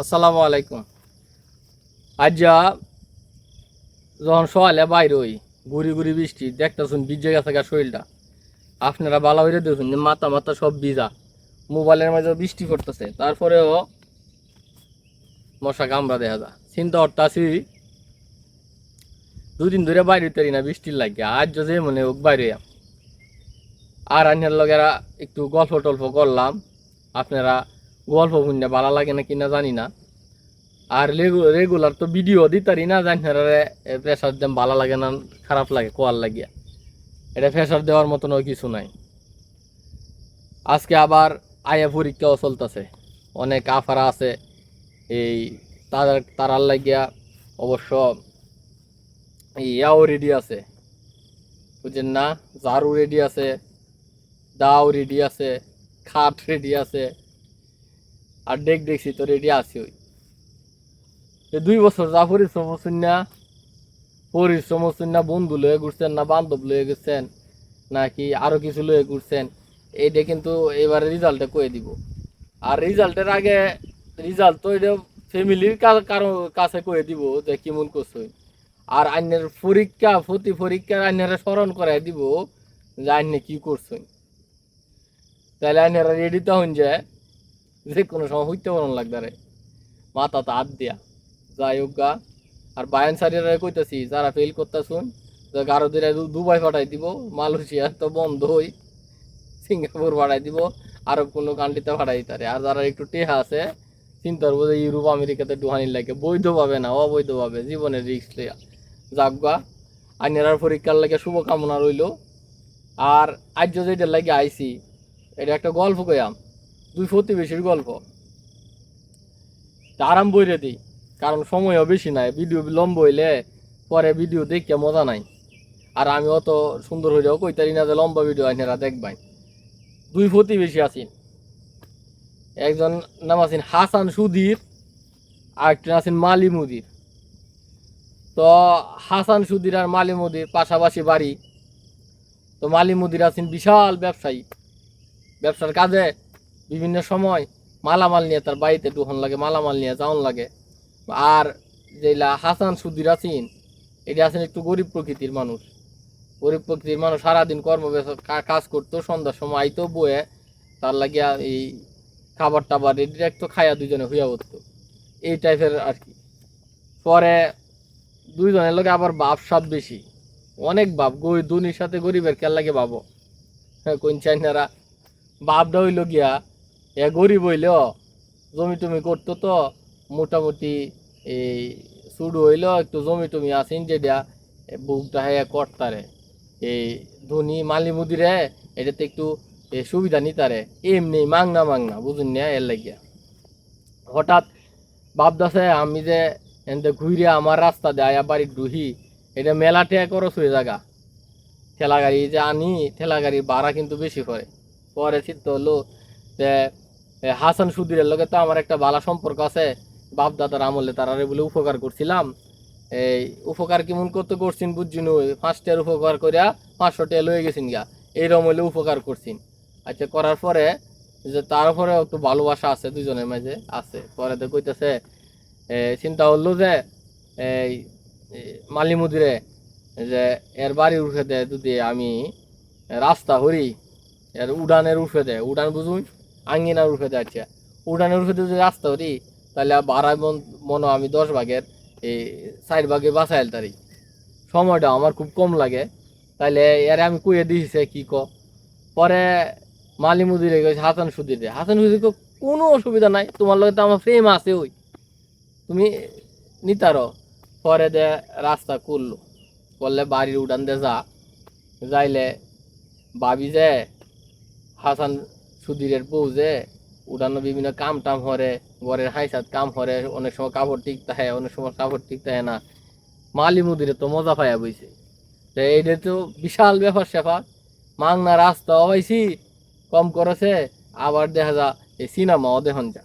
আসসালামু আলাইকুম। আজ যখন সকালে বাইর হই ঘুরি ঘুরি বৃষ্টি দেখতেছুন ভিজে গেছে গা শরীরটা। আপনারা ভালো হইলে দেখুন যে মাথা মাথা সব ভিজা, মোবাইলের মাঝে বৃষ্টি পড়তেছে, তারপরেও মশা কামড়া দেখা যায়। চিন্তা করতেছি দুদিন ধরে বাইরে হইতে পারি না বৃষ্টির লাগে, আজ যদি মনে হোক বাইরে আর আইনের লগেরা একটু গল্প টল্প করলাম। আপনারা গল্প শুনলে ভালো লাগে না কিনা জানি না, আর রেগুলার তো ভিডিও দিতারি না, জানি প্রেশার দেম ভালো লাগে না খারাপ লাগে কোয়ার লাগিয়া, এটা প্রেশার দেওয়ার মতন কিছু নাই। আজকে আবার আয়া পরীক্ষাও চলতেছে, অনেক আফারা আছে এই তারার লাগিয়া। অবশ্য ইয়াও রেডি আছে, বুঝছেন না, ঝাড়ু রেডি আছে, দাও রেডি আছে, খাট রেডি আছে, আর দেখছি তো রেডি আছে। ওই 2 বছর যা পরিশ্রম হচ্ছেন না, বন্ধু লয়ে ঘুরছেন না বান্ধব লয়ে গেছেন নাকি আরো কিছু লয়ে ঘুরছেন, এইটা কিন্তু এবারে রেজাল্টে কয়ে দিব। আর রেজাল্টের আগে রেজাল্ট তো এটা ফ্যামিলির কারো কাছে কয়ে দিব যে কেমন করছো। আর আইনের প্রতি পরীক্ষার আইনের স্মরণ করাই দিব যে আইনে কি করছো, তাহলে আইনেরা রেডি তখন যে কোনো সময় হইতে পারন লাগবে মাথা তো হাত দিয়া যাই হোক গা। আর বায়ান সারিরা কইতাছি যারা ফেল করতেছুন গারো দিনে দুবাই পাঠাই দিব, মালয়েশিয়া তো বন্ধ হই, সিঙ্গাপুর পাঠাই দিব, আরব কোনো কান্ট্রিতে পাঠাই দিতারে। আর যারা একটু টেহা আছে চিন্তা করবো যে ইউরোপ আমেরিকাতে ডুহানির লাগে, বৈধভাবে না অবৈধভাবে জীবনের রিস্ক লিয়া যাগা। আইনেরার পরীক্ষার লাগে শুভকামনা রইল। আর আজ যেটার লাগে আইসি এটা একটা গল্প কইয়াম, 2 প্রতিবেশীর গল্প। আরাম বইরে দিই, কারণ সময়ও বেশি নাই, ভিডিও লম্বা হইলে পরে ভিডিও দেখে মজা নাই। আর আমি অত সুন্দর হইলেও কইতারি না যে লম্বা ভিডিও আইনেরা দেখবাই। 2 প্রতিবেশী আছেন, একজন নাম আছেন হাসান সুধীর, আর একজন আছেন মালি মুদির। তো হাসান সুধীর আর মালি মুদির পাশাপাশি বাড়ি। তো মালি মুদির আছেন বিশাল ব্যবসায়ী, ব্যবসার কাজে বিভিন্ন সময় মালামাল নিয়ে তার বাড়িতে দুহন লাগে, মালামাল নিয়ে যাওয়ান লাগে। আর যেগুলা হাসান সুধীর আছেন এটা আছেন একটু গরিব প্রকৃতির মানুষ। গরিব প্রকৃতির মানুষ সারাদিন কর্মব্যস্ত কাজ করতো, সন্ধ্যার সময় আইতো বয়ে তার লাগিয়া এই খাবার টাবার ডিরেক্ট তো খাইয়া দুজনে হইয়া উঠতো, এই টাইপের আর কি। পরে দুইজনের লোক আবার বাপ সাপ বেশি, অনেক বাপ, দুনির সাথে গরিবের খেয়াল লাগে ভাবো। হ্যাঁ কোন চাইনারা বাপটা হইল গিয়া গরিব হইলেও জমি টমি করতো তো মোটামুটি, এই শুরু হইলেও একটু জমি টমি আসেন যেটা বুকটা হ্যাঁ কর্তারে। এই ধনী মালি মুদিরে এটাতে একটু সুবিধা নিতারে, এমনি মাংনা মাংনা বুঝুন না, এর লাগিয়া হঠাৎ ভাবতেছে আমি যে এনতে ঘুরে আমার রাস্তা দেয় বাড়ির ডুহি, এটা মেলা টেয়া খরচ হয়ে জায়গা। ঠেলা গাড়ি যে আনি, ঠেলা গাড়ির ভাড়া কিন্তু বেশি পড়ে। পরে চিন্তা হলো যে হাসান সুধীরের লগে তো আমার একটা ভালো সম্পর্ক আছে, বাপ দাদার আমলে তারারে বলে উপকার করছিলাম। এই উপকার কেমন করতে করছেন বুঝছি নই, 5টার উপকার করিয়া 500 টাকা লয়ে গেছেন গা, এইরকম হইলে উপকার করছেন। আচ্ছা করার পরে যে তারপরে একটু ভালোবাসা আছে দুজনের মাঝে আছে। পরে তো কইতেছে চিন্তা হলো যে এই মালি মুদিরে যে এর বাড়ির উঠে দেয় যদি আমি রাস্তা হরি, এর উড়ানের উঠে দেয়, উড়ান বুঝুন আঙ্গিনার উঠে দেয়। আচ্ছা উড়ানের উঠে যদি রাস্তা হরি তাহলে ভাড়া মনে আমি 10 ভাগের এই 4 ভাগে বাঁচাইল তারি, সময়টা আমার খুব কম লাগে। তাইলে এর আমি কুয়ে দিয়েছে কি পরে মালি মুদিরে গেছে হাসান সুদির, হাসান সুদির কোনো অসুবিধা নাই, তোমার লগে তো আমার প্রেম আছে, ওই তুমি নিতারো। পরে দে রাস্তা করলো, করলে বাড়ির উড়ান দে যাইলে ভাবি যে হাসান সুধীরের বউ যে উড়ানো বিভিন্ন কাম টাম হরে, ঘরের হাইসাত কাম হরে, অনেক সময় কাপড় ঠিক থাকে, অনেক সময় কাপড় ঠিক থাকে না। মালি মুদিরে তো মজা পাইয়া বইছে, তো এইটা তো বিশাল ব্যাপার স্যাপার। মাংনা রাস্তা হয়েছি কম করেছে, আবার দেখা যা এই সিনেমাও দেখুন যা।